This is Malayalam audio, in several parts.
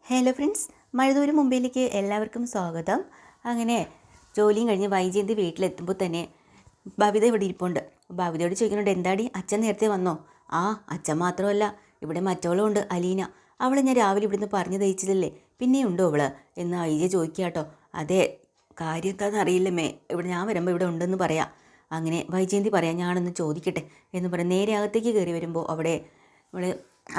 ഹലോ ഫ്രണ്ട്സ്, മഴതൂര് മുംബൈയിലേക്ക് എല്ലാവർക്കും സ്വാഗതം. അങ്ങനെ ജോലിയും കഴിഞ്ഞ് വൈജയന്തി വീട്ടിലെത്തുമ്പോൾ തന്നെ ഭവിത ഇവിടെ ഇരിപ്പുണ്ട്. ഭവിതയോട് ചോദിക്കുന്നുണ്ട്, എന്താടി അച്ഛൻ നേരത്തെ വന്നോ? ആ, അച്ഛൻ മാത്രമല്ല, ഇവിടെ മറ്റവളും ഉണ്ട്, അലീന. അവളെ ഞാൻ രാവിലെ ഇവിടുന്ന് പറഞ്ഞു തയ്ച്ചതല്ലേ, പിന്നെയുണ്ടോ അവള് എന്ന് ഐജ ചോദിക്കുക കേട്ടോ. അതെ, കാര്യം എന്താണെന്ന് അറിയില്ലമ്മേ, ഇവിടെ ഞാൻ വരുമ്പോൾ ഇവിടെ ഉണ്ടെന്ന് പറയാം. അങ്ങനെ വൈജയന്തി പറയാം, ഞാനൊന്ന് ചോദിക്കട്ടെ എന്ന് പറയാം. നേരെ അകത്തേക്ക് കയറി വരുമ്പോൾ അവിടെ അവൾ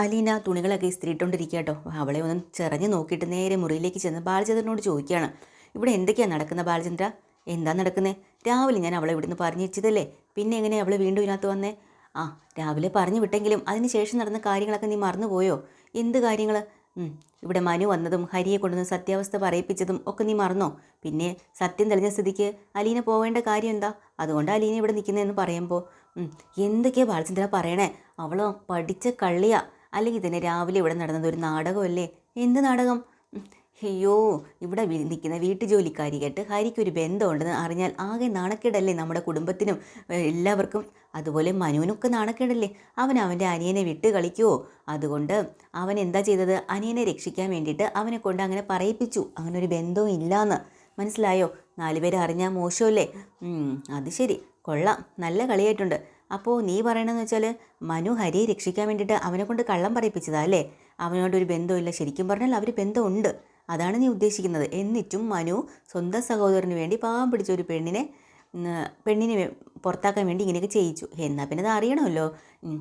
അലീന തുണികളൊക്കെ ഇസ്തിരിയിട്ടുകൊണ്ടിരിക്കുക കേട്ടോ. അവളെ ഒന്ന് ചെറിഞ്ഞ് നോക്കിയിട്ട് നേരെ മുറിയിലേക്ക് ചെന്ന് ബാലചന്ദ്രനോട് ചോദിക്കുകയാണ്, ഇവിടെ എന്തൊക്കെയാണ് നടക്കുന്നത് ബാലചന്ദ്ര? എന്താ നടക്കുന്നത്? രാവിലെ ഞാൻ അവളെ ഇവിടുന്ന് പറഞ്ഞു വെച്ചതല്ലേ, പിന്നെ എങ്ങനെ അവൾ വീണ്ടും ഇതിനകത്ത് വന്നേ? ആ, രാവിലെ പറഞ്ഞു വിട്ടെങ്കിലും അതിന് ശേഷം നടന്ന കാര്യങ്ങളൊക്കെ നീ മറന്നുപോയോ? എന്ത് കാര്യങ്ങൾ? ഇവിടെ മനു വന്നതും ഹരിയെ കൊണ്ടുവന്ന് സത്യാവസ്ഥ പറയിപ്പിച്ചതും ഒക്കെ നീ മറന്നോ? പിന്നെ സത്യം തെളിഞ്ഞ സ്ഥിതിക്ക് അലീന പോവേണ്ട കാര്യം എന്താ? അതുകൊണ്ട് അലീന ഇവിടെ നിൽക്കുന്നതെന്ന് പറയുമ്പോൾ എന്തൊക്കെയാ ബാലചന്ദ്ര പറയണേ? അവളോ പഠിച്ച കള്ളിയാ. അല്ലെങ്കിൽ തന്നെ രാവിലെ ഇവിടെ നടന്നത് ഒരു നാടകമല്ലേ? എന്ത് നാടകം? അയ്യോ, ഇവിടെ നിൽക്കുന്ന വീട്ടുജോലിക്കാരി കേട്ട് ഹരിക്കൊരു ബന്ധമുണ്ടെന്ന് അറിഞ്ഞാൽ ആകെ നാണക്കേടല്ലേ നമ്മുടെ കുടുംബത്തിനും എല്ലാവർക്കും. അതുപോലെ മനുവിനൊക്കെ നാണക്കേടല്ലേ? അവൻ അവൻ്റെ അനിയനെ വിട്ട് കളിക്കുമോ? അതുകൊണ്ട് അവൻ എന്താ ചെയ്തത്? അനിയനെ രക്ഷിക്കാൻ വേണ്ടിയിട്ട് അവനെ കൊണ്ട് അങ്ങനെ പറയിപ്പിച്ചു. അങ്ങനെ ഒരു ബന്ധവും ഇല്ലയെന്ന് മനസ്സിലായോ? 4 പേര് അറിഞ്ഞാൽ മോശമല്ലേ? അത് ശരി, കൊള്ളാം, നല്ല കളിയായിട്ടുണ്ട്. അപ്പോൾ നീ പറയണമെന്ന് വെച്ചാൽ മനു ഹരിയെ രക്ഷിക്കാൻ വേണ്ടിയിട്ട് അവനെ കൊണ്ട് കള്ളം പറയിപ്പിച്ചതാ അല്ലേ? അവനോടൊരു ബന്ധമില്ല, ശരിക്കും പറഞ്ഞാൽ അവർ ബന്ധമുണ്ട്, അതാണ് നീ ഉദ്ദേശിക്കുന്നത്. എന്നിട്ടും മനു സ്വന്തം സഹോദരന് വേണ്ടി പാവം പിടിച്ച ഒരു പെണ്ണിനെ പുറത്താക്കാൻ വേണ്ടി ഇങ്ങനെയൊക്കെ ചെയ്യിച്ചു. എന്നാൽ പിന്നെ അത് അറിയണമല്ലോ.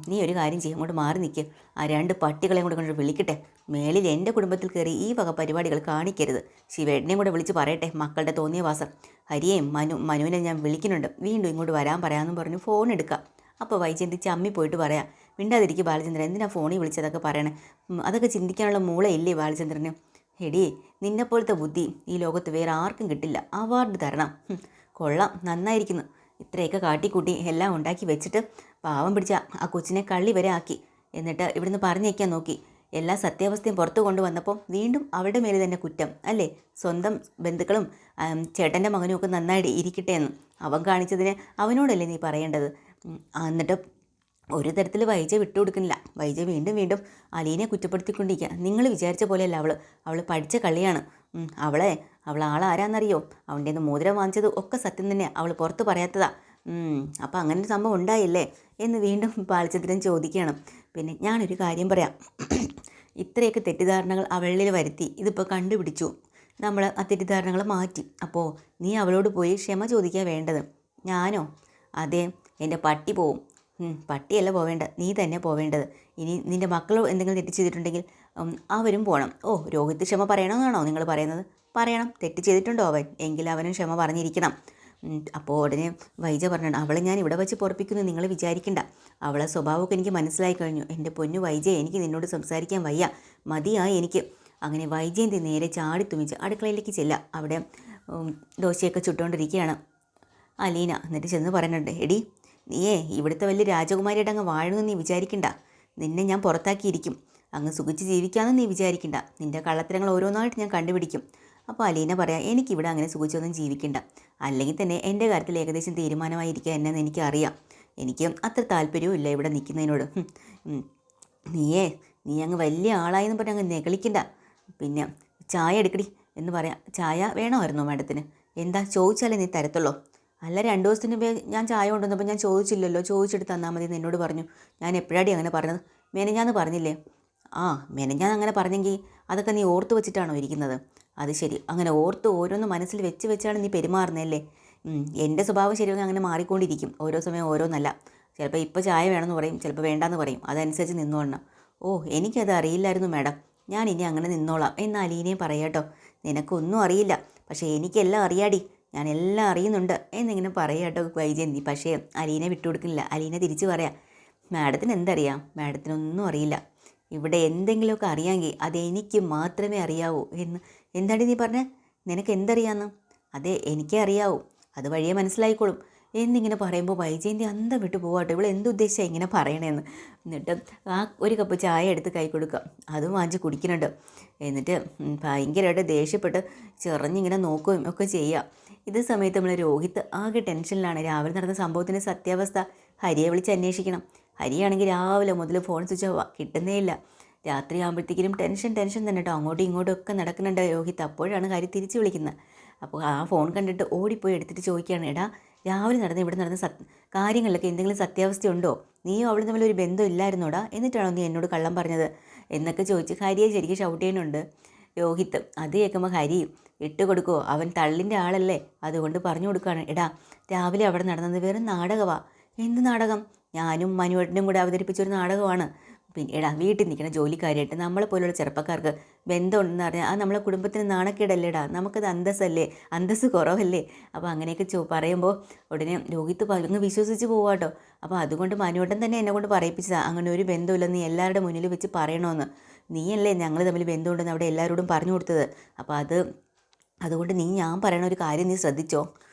നീ ഒരു കാര്യം ചെയ്യും, അങ്ങോട്ട് മാറി നിൽക്കുക. ആ 2 പട്ടികളെയും കൂടെ കൊണ്ട് വിളിക്കട്ടെ. മേലിൽ എൻ്റെ കുടുംബത്തിൽ കയറി ഈ വക പരിപാടികൾ കാണിക്കരുത്. ശിവേട്ടനെയും കൂടെ വിളിച്ച് പറയട്ടെ മക്കളുടെ തോന്നിയ വാസം. ഹരിയെയും മനുവിനെ ഞാൻ വിളിക്കുന്നുണ്ട്, വീണ്ടും ഇങ്ങോട്ട് വരാൻ പറയാമെന്നും പറഞ്ഞു ഫോൺ എടുക്കുക. അപ്പോൾ വൈജയന്തി ചമ്മി പോയിട്ട് പറയാം, മിണ്ടാതിരിക്കും ബാലചന്ദ്രൻ, എന്തിനാ ഫോണിൽ വിളിച്ചതൊക്കെ പറയണേ? അതൊക്കെ ചിന്തിക്കാനുള്ള മൂളയില്ലേ ബാലചന്ദ്രന്? എടി, നിന്നെപ്പോലത്തെ ബുദ്ധി ഈ ലോകത്ത് വേറെ ആർക്കും കിട്ടില്ല. അവാർഡ് തരണം. കൊള്ളാം, നന്നായിരിക്കുന്നു. ഇത്രയൊക്കെ കാട്ടിക്കൂട്ടി എല്ലാം ഉണ്ടാക്കി വെച്ചിട്ട് പാവം പിടിച്ച ആ കൊച്ചിനെ കള്ളി വരെ ആക്കി. എന്നിട്ട് ഇവിടുന്ന് പറഞ്ഞേക്കാൻ നോക്കി. എല്ലാ സത്യാവസ്ഥയും പുറത്തു കൊണ്ടുവന്നപ്പോൾ വീണ്ടും അവരുടെ മേലെ തന്നെ കുറ്റം അല്ലേ? സ്വന്തം ബന്ധുക്കളും ചേട്ടൻ്റെ മകനും ഒക്കെ നന്നായിട്ട് ഇരിക്കട്ടെ എന്ന് അവൻ കാണിച്ചതിന് അവനോടല്ലേ നീ പറയേണ്ടത്? എന്നിട്ട് ഒരു തരത്തിൽ വൈജ വിട്ടുകൊടുക്കുന്നില്ല. വൈജ വീണ്ടും വീണ്ടും അലീനെ കുറ്റപ്പെടുത്തിക്കൊണ്ടിരിക്കുക. നിങ്ങൾ വിചാരിച്ച പോലെയല്ല അവൾ പഠിച്ച കളിയാണ്. അവൾ ആളാരാന്നറിയോ? അവൻ്റെ നിന്ന് മോതിരം വാങ്ങിച്ചത് ഒക്കെ സത്യം തന്നെ, അവൾ പുറത്ത് പറയാത്തതാ. അപ്പം അങ്ങനെ ഒരു സംഭവം ഉണ്ടായില്ലേ എന്ന് വീണ്ടും ബാലചന്ദ്രൻ ചോദിക്കുകയാണ്. പിന്നെ ഞാനൊരു കാര്യം പറയാം, ഇത്രയൊക്കെ തെറ്റിദ്ധാരണകൾ അവളിൽ വരുത്തി ഇതിപ്പോൾ കണ്ടുപിടിച്ചു. നമ്മൾ ആ തെറ്റിദ്ധാരണകൾ മാറ്റി. അപ്പോൾ നീ അവളോട് പോയി ക്ഷമ ചോദിക്കുക വേണ്ടത്. ഞാനോ? അതെ, എൻ്റെ പട്ടി പോവും. പട്ടിയല്ല പോവേണ്ടത്, നീ തന്നെ പോവേണ്ടത്. ഇനി നിൻ്റെ മക്കൾ എന്തെങ്കിലും തെറ്റ് ചെയ്തിട്ടുണ്ടെങ്കിൽ അവരും പോകണം. ഓ, രോഹിത് ക്ഷമ പറയണമെന്നാണോ നിങ്ങൾ പറയുന്നത്? പറയണം, തെറ്റ് ചെയ്തിട്ടുണ്ടോ അവൻ? എങ്കിൽ അവനും ക്ഷമ പറഞ്ഞിരിക്കണം. അപ്പോൾ ഉടനെ വൈജ പറഞ്ഞു, അവളെ ഞാൻ ഇവിടെ വെച്ച് പൊറപ്പിക്കുന്നു നിങ്ങൾ വിചാരിക്കണ്ട. അവളെ സ്വഭാവമൊക്കെ എനിക്ക് മനസ്സിലായി കഴിഞ്ഞു. എൻ്റെ പൊന്നു വൈജ, എനിക്ക് നിന്നോട് സംസാരിക്കാൻ വയ്യ, മതിയായി എനിക്ക്. അങ്ങനെ വൈജയന്തി നേരെ ചാടി തുമിച്ച് അടുക്കളയിലേക്ക് ചെല്ലാം. അവിടെ ദോശയൊക്കെ ചുട്ടുകൊണ്ടിരിക്കുകയാണ് അലീന. എന്നിട്ട് ചെന്ന് പറയുന്നുണ്ട്, എടി നീയേ ഇവിടുത്തെ വലിയ രാജകുമാരിയായിട്ട് അങ്ങ് വാഴണമെന്ന് നീ വിചാരിക്കണ്ട. നിന്നെ ഞാൻ പുറത്താക്കിയിരിക്കും. അങ്ങ് സുഖിച്ച് ജീവിക്കാമെന്ന് നീ വിചാരിക്കണ്ട. നിൻ്റെ കള്ളത്തരങ്ങൾ ഓരോന്നായിട്ട് ഞാൻ കണ്ടുപിടിക്കും. അപ്പോൾ അലീന പറയാം, എനിക്കിവിടെ അങ്ങനെ സുഖിച്ചൊന്നും ജീവിക്കണ്ട. അല്ലെങ്കിൽ തന്നെ എൻ്റെ കാര്യത്തിൽ ഏകദേശം തീരുമാനമായിരിക്കുക എന്നെന്ന് എനിക്കറിയാം. എനിക്ക് അത്ര താല്പര്യവും ഇല്ല ഇവിടെ നിൽക്കുന്നതിനോട്. നീ അങ്ങ് വലിയ ആളായെന്ന് പറഞ്ഞ് അങ്ങ് നെകളിക്കണ്ട. പിന്നെ ചായ എടുക്കടി എന്ന് പറയാം. ചായ വേണമായിരുന്നോ മാഡത്തിന്? എന്താ ചോദിച്ചാലേ നീ തരത്തുള്ളൂ? അല്ല, 2 ദിവസത്തിന് മുമ്പേ ഞാൻ ചായ കൊണ്ടുവന്നപ്പോൾ ഞാൻ ചോദിച്ചില്ലല്ലോ, ചോദിച്ചിട്ട് തന്നാൽ മതി എന്ന് എന്നോട് പറഞ്ഞു. ഞാൻ എപ്പോഴാടി അങ്ങനെ പറഞ്ഞത്? മെനഞ്ഞാന്ന് പറഞ്ഞില്ലേ? ആ, മെനഞ്ഞാന്ന് അങ്ങനെ പറഞ്ഞെങ്കിൽ അതൊക്കെ നീ ഓർത്ത് വെച്ചിട്ടാണോ ഇരിക്കുന്നത്? അത് ശരി, അങ്ങനെ ഓർത്ത് ഓരോന്ന് മനസ്സിൽ വെച്ചാണ് നീ പെരുമാറുന്നതല്ലേ? എൻ്റെ സ്വഭാവം ശരിയെങ്കിൽ അങ്ങനെ മാറിക്കൊണ്ടിരിക്കും, ഓരോ സമയം ഓരോന്നല്ല. ചിലപ്പോൾ ഇപ്പോൾ ചായ വേണമെന്ന് പറയും, ചിലപ്പോൾ വേണ്ടാന്ന് പറയും. അതനുസരിച്ച് നിന്നോളണം. ഓ, എനിക്കത് അറിയില്ലായിരുന്നു മാഡം, ഞാൻ ഇനി അങ്ങനെ നിന്നോളാം എന്ന് അലീനയും പറയാട്ടോ. നിനക്കൊന്നും അറിയില്ല, പക്ഷേ എനിക്കെല്ലാം അറിയാടി, ഞാൻ എല്ലാം അറിയുന്നുണ്ട് എന്നിങ്ങനെ പറയാട്ടോ വൈജയന്തി. പക്ഷേ അലീനെ വിട്ടുകൊടുക്കുന്നില്ല. അലീന തിരിച്ച് പറയാം, മാഡത്തിന് എന്തറിയാം? മാഡത്തിനൊന്നും അറിയില്ല. ഇവിടെ എന്തെങ്കിലുമൊക്കെ അറിയാമെങ്കിൽ അതെനിക്ക് മാത്രമേ അറിയാവൂ എന്ന്. എന്താടി നീ പറഞ്ഞേ? നിനക്ക് എന്തറിയാമെന്ന്? അതെ, എനിക്കേ അറിയാവൂ, അത് വഴിയെ മനസ്സിലായിക്കോളും എന്നിങ്ങനെ പറയുമ്പോൾ വൈജയന്തി അന്തം വിട്ടു പോവാട്ടോ. ഇവിടെ എന്തുദ്ദേശിച്ചാണ് ഇങ്ങനെ പറയണേന്ന്. എന്നിട്ട് ആ ഒരു കപ്പ് ചായ എടുത്ത് കൈ കൊടുക്കുക, അതും വാങ്ങിച്ച് കുടിക്കുന്നുണ്ട്. എന്നിട്ട് ഭയങ്കരമായിട്ട് ദേഷ്യപ്പെട്ട് ചെറിഞ്ഞിങ്ങനെ നോക്കുകയും ഒക്കെ ചെയ്യുക. ഇത് സമയത്ത് നമ്മൾ രോഹിത് ആകെ ടെൻഷനിലാണ്. രാവിലെ നടന്ന സംഭവത്തിൻ്റെ സത്യാവസ്ഥ ഹരിയെ വിളിച്ച് അന്വേഷിക്കണം. ഹരിയാണെങ്കിൽ രാവിലെ മുതൽ ഫോൺ സ്വിച്ച് ഓഫ്, കിട്ടുന്നേ ഇല്ല. രാത്രി ആകുമ്പോഴത്തേക്കും ടെൻഷൻ തന്നെ കേട്ടോ. അങ്ങോട്ടും ഇങ്ങോട്ടും ഒക്കെ നടക്കുന്നുണ്ട് രോഹിത്. അപ്പോഴാണ് ഹരി തിരിച്ച് വിളിക്കുന്നത്. അപ്പോൾ ആ ഫോൺ കണ്ടിട്ട് ഓടിപ്പോയി എടുത്തിട്ട് ചോദിക്കുകയാണ്, എടാ രാവിലെ ഇവിടെ നടന്ന കാര്യങ്ങളിലൊക്കെ എന്തെങ്കിലും സത്യാവസ്ഥയുണ്ടോ? നീയും അവളും തമ്മിൽ ഒരു ബന്ധം ഇല്ലായിരുന്നോടാ, എന്നിട്ടാണോ നീ എന്നോട് കള്ളം പറഞ്ഞത് എന്നൊക്കെ ചോദിച്ച് ഹരിയെ ശരിക്കും ഷൗട്ട് ചെയ്യുന്നുണ്ട് രോഹിത്ത്. അത് കേൾക്കുമ്പോൾ ഹരി ഇട്ട് കൊടുക്കുമോ? അവൻ തള്ളിൻ്റെ ആളല്ലേ, അതുകൊണ്ട് പറഞ്ഞു കൊടുക്കുകയാണ്, എടാ രാവിലെ അവിടെ നടന്നത് വെറും നാടകമാണ്. എന്ത് നാടകം? ഞാനും മനുവേട്ടനും കൂടെ അവതരിപ്പിച്ചൊരു നാടകമാണ്. പിന്നെ എടാ വീട്ടിൽ നിൽക്കുന്ന ജോലിക്കാരായിട്ട് നമ്മളെ പോലുള്ള ചെറുപ്പക്കാർക്ക് ബന്ധമുണ്ടെന്ന് പറഞ്ഞാൽ അത് നമ്മളെ കുടുംബത്തിന് നാണക്കേടല്ലേടാ, നമുക്കത് അന്തസ്സല്ലേ, അന്തസ്സ് കുറവല്ലേ? അപ്പോൾ അങ്ങനെയൊക്കെ പറയുമ്പോൾ ഉടനെ രോഹിത്ത് അങ്ങ് വിശ്വസിച്ച് പോവാട്ടോ. അപ്പോൾ അതുകൊണ്ട് മനുവേട്ടൻ തന്നെ എന്നെ കൊണ്ട് പറയിപ്പിച്ചതാണ്, അങ്ങനെ ഒരു ബന്ധമില്ലെന്ന് നീ എല്ലാവരുടെ മുന്നിൽ വെച്ച് പറയണമെന്ന്. നീയല്ലേ ഞങ്ങൾ തമ്മിൽ ബന്ധമുണ്ടെന്ന് അവിടെ എല്ലാവരോടും പറഞ്ഞു കൊടുത്തത്. അപ്പോൾ അതുകൊണ്ട് ഞാൻ പറയണ ഒരു കാര്യം നീ ശ്രദ്ധിച്ചോ.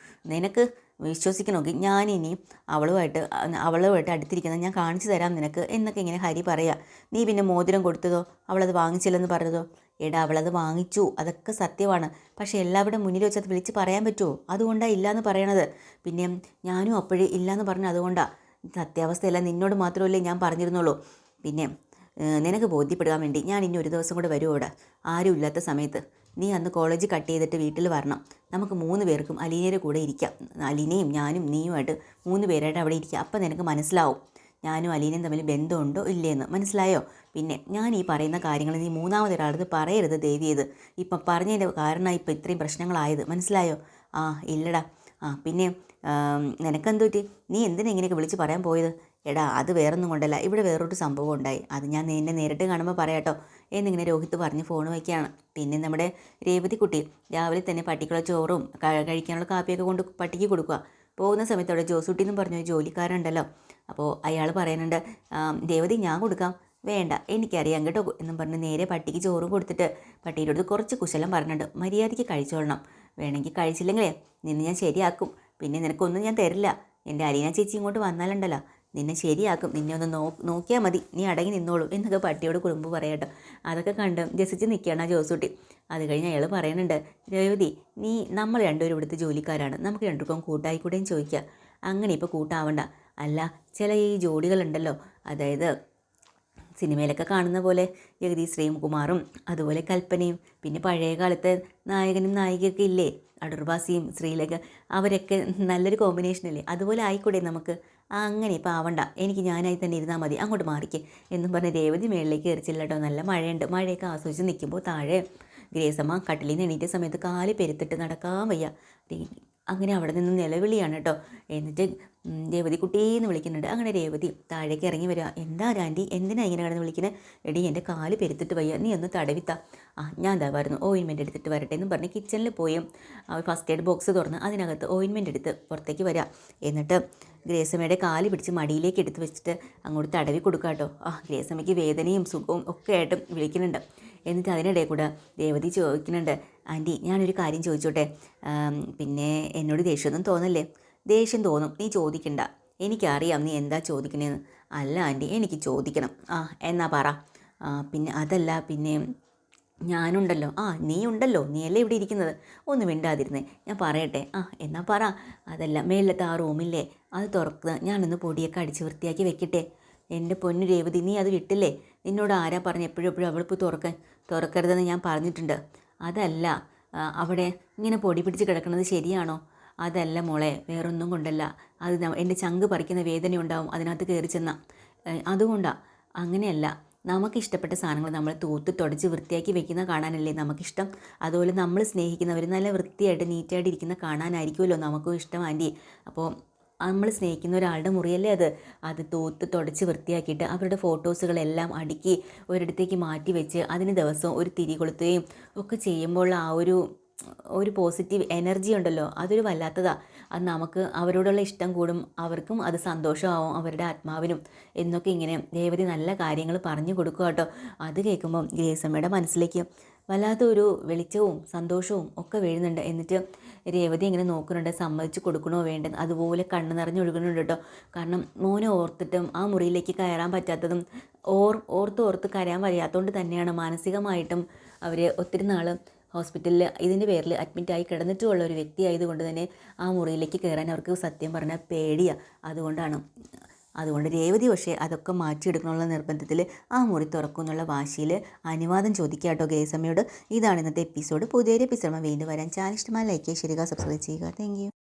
നിനക്ക് വിശ്വസിക്കണമെങ്കിൽ ഞാനിനി അവളുമായിട്ട് അടുത്തിരിക്കുന്നത് ഞാൻ കാണിച്ചു തരാം നിനക്ക് എന്നൊക്കെ ഇങ്ങനെ ഹരി പറയുക. നീ പിന്നെ മോതിരം കൊടുത്തതോ അവളത് വാങ്ങിച്ചില്ലെന്ന് പറഞ്ഞതോ? എടാ അവളത് വാങ്ങിച്ചു, അതൊക്കെ സത്യമാണ്. പക്ഷേ എല്ലാവരുടെ മുന്നിൽ വെച്ച് അത് വിളിച്ച് പറയാൻ പറ്റുമോ? അതുകൊണ്ടാണ് ഇല്ലയെന്ന് പറയണത്. പിന്നെ ഞാനും അപ്പോഴേ ഇല്ലയെന്ന് പറഞ്ഞു. അതുകൊണ്ടാണ് സത്യാവസ്ഥയല്ല, നിന്നോട് മാത്രമല്ലേ ഞാൻ പറഞ്ഞിരുന്നുള്ളൂ. പിന്നെ നിനക്ക് ബോധ്യപ്പെടാൻ വേണ്ടി ഞാൻ ഇനി ഒരു ദിവസം കൂടെ വരുമോ ഇവിടെ, ആരും ഇല്ലാത്ത സമയത്ത്. നീ അന്ന് കോളേജ് കട്ട് ചെയ്തിട്ട് വീട്ടിൽ വരണം. നമുക്ക് 3 പേർക്കും അലീനയുടെ കൂടെ ഇരിക്കാം. അലീനയും ഞാനും നീയുമായിട്ട് 3 പേരായിട്ട് അവിടെ ഇരിക്കാം. അപ്പം നിനക്ക് മനസ്സിലാവും ഞാനും അലീനയും തമ്മിൽ ബന്ധമുണ്ടോ ഇല്ലയെന്ന്. മനസ്സിലായോ? പിന്നെ ഞാൻ ഈ പറയുന്ന കാര്യങ്ങൾ നീ 3ാമതൊരാളത് പറയരുത് ദേവിയത്. ഇപ്പം പറഞ്ഞതിൻ്റെ കാരണമാണ് ഇപ്പം ഇത്രയും പ്രശ്നങ്ങളായത്. മനസ്സിലായോ? ഇല്ലടാ. പിന്നെ നിനക്കെന്തു പറ്റി? നീ എന്തിനാ ഇങ്ങനെയൊക്കെ വിളിച്ച് പറയാൻ പോയത്? എടാ അത് വേറൊന്നും കൊണ്ടല്ല, ഇവിടെ വേറൊരു സംഭവം ഉണ്ടായി. അത് ഞാൻ നിന്നെ നേരിട്ട് കാണുമ്പോൾ പറയാട്ടോ എന്നിങ്ങനെ രോഹിത്ത് പറഞ്ഞ് ഫോൺ വയ്ക്കുകയാണ്. പിന്നെ നമ്മുടെ രേവതി കുട്ടി രാവിലെ തന്നെ പട്ടിക്കുള്ള ചോറും കഴിക്കാനുള്ള കാപ്പിയൊക്കെ കൊണ്ട് പട്ടിക്ക് കൊടുക്കുക. പോകുന്ന സമയത്ത് അവിടെ ജോസൂട്ടി എന്നും പറഞ്ഞ ജോലിക്കാരുണ്ടല്ലോ. അപ്പോൾ അയാൾ പറയുന്നുണ്ട്, രേവതി ഞാൻ കൊടുക്കാം. വേണ്ട എനിക്കറിയാം കേട്ടോ എന്നും പറഞ്ഞ് നേരെ പട്ടിക്ക് ചോറും കൊടുത്തിട്ട് പട്ടിയുടെ അടുത്ത് കുറച്ച് കുശലം പറഞ്ഞിട്ടുണ്ട്. മര്യാദയ്ക്ക് കഴിച്ചോളണം, വേണമെങ്കിൽ കഴിച്ചില്ലെങ്കിലേ നിന്നെ ഞാൻ ശരിയാക്കും. പിന്നെ നിനക്കൊന്നും ഞാൻ തരില്ല. എൻ്റെ അലീന ചേച്ചി ഇങ്ങോട്ട് വന്നാലുണ്ടല്ലോ നിന്നെ ശരിയാക്കും. നിന്നെ ഒന്ന് നോക്കിയാൽ മതി, നീ അടങ്ങി നിന്നോളൂ എന്നൊക്കെ പട്ടിയോട് കുറുമ്പ് പറയട്ടോ. അതൊക്കെ കണ്ട് രസിച്ച് നിൽക്കുകയാണ് ആ ജോസൂട്ടി. അത് കഴിഞ്ഞ് അയാൾ പറയുന്നുണ്ട്, രേവതി നമ്മൾ രണ്ടുപേരും ഇവിടുത്തെ ജോലിക്കാരാണ്, നമുക്ക് രണ്ടുപേർക്കും കൂട്ടായിക്കൂടെയും ചോദിക്കുക. അങ്ങനെ ഇപ്പോൾ കൂട്ടാവണ്ട. അല്ല ചില ഈ ജോഡികളുണ്ടല്ലോ, അതായത് സിനിമയിലൊക്കെ കാണുന്ന പോലെ ജഗദീഷ് ശ്രീകുമാറും അതുപോലെ കൽപ്പനയും പിന്നെ പഴയ കാലത്തെ നായകനും നായികയൊക്കെ ഇല്ലേ, അടൂർവാസിയും ശ്രീലേഖ, അവരൊക്കെ നല്ലൊരു കോമ്പിനേഷനല്ലേ, അതുപോലെ ആയിക്കൂടെ നമുക്ക്? അങ്ങനെ ഇപ്പോൾ ആവണ്ട, എനിക്ക് ഞാനായി തന്നെ ഇരുന്നാൽ മതി, അങ്ങോട്ട് മാറിക്കേ എന്നും പറഞ്ഞ് രേവതി മേളിലേക്ക് എറിച്ചില്ല കേട്ടോ. നല്ല മഴയുണ്ട്. മഴയൊക്കെ ആസ്വദിച്ച് നിൽക്കുമ്പോൾ താഴെ ഗ്രേസമ്മ കട്ടിലിൽ നിന്ന് എണീറ്റ സമയത്ത് കാല് പെരുത്തിട്ട് നടക്കാൻ വയ്യ. അങ്ങനെ അവിടെ നിന്ന് നിലവിളിയാണ് കേട്ടോ. എന്നിട്ട് രേവതി കുട്ടീന്ന് വിളിക്കുന്നുണ്ട്. അങ്ങനെ രേവതി താഴേക്ക് ഇറങ്ങി വരിക. എന്താ ആൻറ്റി, എന്തിനാ ഇങ്ങനെ കിടന്ന് വിളിക്കുന്നത്? എടി എൻ്റെ കാല് പെരുത്തിട്ട് വയ്യ, നീ ഒന്ന് തടവിത്താ. ഞാൻ എന്താ വരുന്നു, ഓയിൻമെൻറ്റ് എടുത്തിട്ട് വരട്ടെ എന്നും പറഞ്ഞ് കിച്ചണിൽ പോയി ഫസ്റ്റ് എയ്ഡ് ബോക്സ് തുറന്ന് അതിനകത്ത് ഓയിൻമെൻറ്റ് എടുത്ത് പുറത്തേക്ക് വരിക. എന്നിട്ട് ഗ്രേസമ്മയുടെ കാല് പിടിച്ച് മടിയിലേക്ക് എടുത്ത് വെച്ചിട്ട് അങ്ങോട്ട് തടവി കൊടുക്കുക കേട്ടോ. ഗ്രേസമ്മയ്ക്ക് വേദനയും സുഖവും ഒക്കെ ആയിട്ട് വിളിക്കുന്നുണ്ട്. എന്നിട്ട് അതിനിടെ കൂടെ രേവതി ചോദിക്കുന്നുണ്ട്, ആൻറ്റി ഞാനൊരു കാര്യം ചോദിച്ചോട്ടെ, പിന്നെ എന്നോട് ദേഷ്യമൊന്നും തോന്നല്ലേ? ദേഷ്യം തോന്നും, നീ ചോദിക്കണ്ട, എനിക്കറിയാം നീ എന്താ ചോദിക്കണേന്ന്. അല്ല ആൻറ്റി എനിക്ക് ചോദിക്കണം. എന്നാ പറ. പിന്നെ അതല്ല, പിന്നെ ഞാനുണ്ടല്ലോ. നീ ഉണ്ടല്ലോ, നീയല്ലേ ഇവിടെ ഇരിക്കുന്നത്, ഒന്ന് മിണ്ടാതിരുന്നേ, ഞാൻ പറയട്ടെ. എന്നാ പറ. അതല്ല, മേലത്തെ ആ റൂമില്ലേ അത് തുറക്കുക, ഞാനൊന്ന് പൊടിയൊക്കെ അടിച്ച് വൃത്തിയാക്കി വെക്കട്ടെ. എൻ്റെ പൊന്നു രേവതി, നീ അത് വിട്ടില്ലേ? നിന്നോട് ആരാ പറഞ്ഞ് എപ്പോഴും അവളിപ്പോൾ തുറക്കരുതെന്ന് ഞാൻ പറഞ്ഞിട്ടുണ്ട്. അതല്ല, അവിടെ ഇങ്ങനെ പൊടി പിടിച്ച് കിടക്കുന്നത് ശരിയാണോ? അതല്ല മോളെ, വേറൊന്നും കൊണ്ടല്ല, അത് എൻ്റെ ചങ്ക് പറിക്കുന്ന വേദന ഉണ്ടാവും അതിനകത്ത് കയറി ചെന്നാൽ, അതുകൊണ്ടാണ്. അങ്ങനെയല്ല, നമുക്കിഷ്ടപ്പെട്ട സാധനങ്ങൾ നമ്മൾ തൂത്ത് തുടച്ച് വൃത്തിയാക്കി വെക്കുന്ന കാണാനല്ലേ നമുക്കിഷ്ടം. അതുപോലെ നമ്മൾ സ്നേഹിക്കുന്നവർ നല്ല വൃത്തിയായിട്ട് നീറ്റായിട്ട് ഇരിക്കുന്ന കാണാനായിരിക്കുമല്ലോ നമുക്കും ഇഷ്ടം ആൻറ്റി. അപ്പോൾ നമ്മൾ സ്നേഹിക്കുന്ന ഒരാളുടെ മുറിയല്ലേ അത് തൂത്ത് തുടച്ച് വൃത്തിയാക്കിയിട്ട് അവരുടെ ഫോട്ടോസുകളെല്ലാം അടുക്കി ഒരിടത്തേക്ക് മാറ്റി വെച്ച് അതിന് ദിവസവും ഒരു തിരി കൊളുത്തുകയും ഒക്കെ ചെയ്യുമ്പോൾ ആ ഒരു പോസിറ്റീവ് എനർജി ഉണ്ടല്ലോ, അതൊരു വല്ലാത്തതാണ്. അത് നമുക്ക് അവരോടുള്ള ഇഷ്ടം കൂടും, അവർക്കും അത് സന്തോഷമാവും, അവരുടെ ആത്മാവിനും എന്നൊക്കെ ഇങ്ങനെ രേവതി നല്ല കാര്യങ്ങൾ പറഞ്ഞു കൊടുക്കുക കേട്ടോ. അത് കേൾക്കുമ്പം ഗ്രേസമ്മയുടെ മനസ്സിലേക്ക് വല്ലാത്തൊരു വെളിച്ചവും സന്തോഷവും ഒക്കെ വീഴുന്നുണ്ട്. എന്നിട്ട് രേവതി ഇങ്ങനെ നോക്കുന്നുണ്ട്, സമ്മതിച്ച് കൊടുക്കണോ വേണ്ടെന്ന്. അതുപോലെ കണ്ണ് നിറഞ്ഞൊഴുകുന്നുണ്ട് കേട്ടോ. കാരണം മോനെ ഓർത്തിട്ടും ആ മുറിയിലേക്ക് കയറാൻ പറ്റാത്തതും ഓർത്ത് കരയാൻ വയ്യാത്തതുകൊണ്ട് തന്നെയാണ്. മാനസികമായിട്ടും അവർ ഒത്തിരി നാൾ ഹോസ്പിറ്റലിൽ ഇതിൻ്റെ പേരിൽ അഡ്മിറ്റായി കിടന്നിട്ടുമുള്ള ഒരു വ്യക്തി ആയതുകൊണ്ട് തന്നെ ആ മുറിയിലേക്ക് കയറാൻ അവർക്ക് സത്യം പറഞ്ഞാൽ പേടിയാണ്. അതുകൊണ്ടാണ് അതുകൊണ്ട് രേവതി പക്ഷേ അതൊക്കെ മാറ്റിയെടുക്കണമെന്നുള്ള നിർബന്ധത്തിൽ ആ മുറി തുറക്കുമെന്നുള്ള വാശിയിൽ അനുവാദം ചോദിക്കുക കേട്ടോ ഗ്രേസമ്മയോട്. ഇതാണ് ഇന്നത്തെ എപ്പിസോഡ്. പുതിയൊരു എപ്പിസോഡ് വീണ്ടും വരാൻ. ചാനൽ ഇഷ്ടമായി ലൈക്ക് ചെയ്യുക, സബ്സ്ക്രൈബ് ചെയ്യുക. Thank you.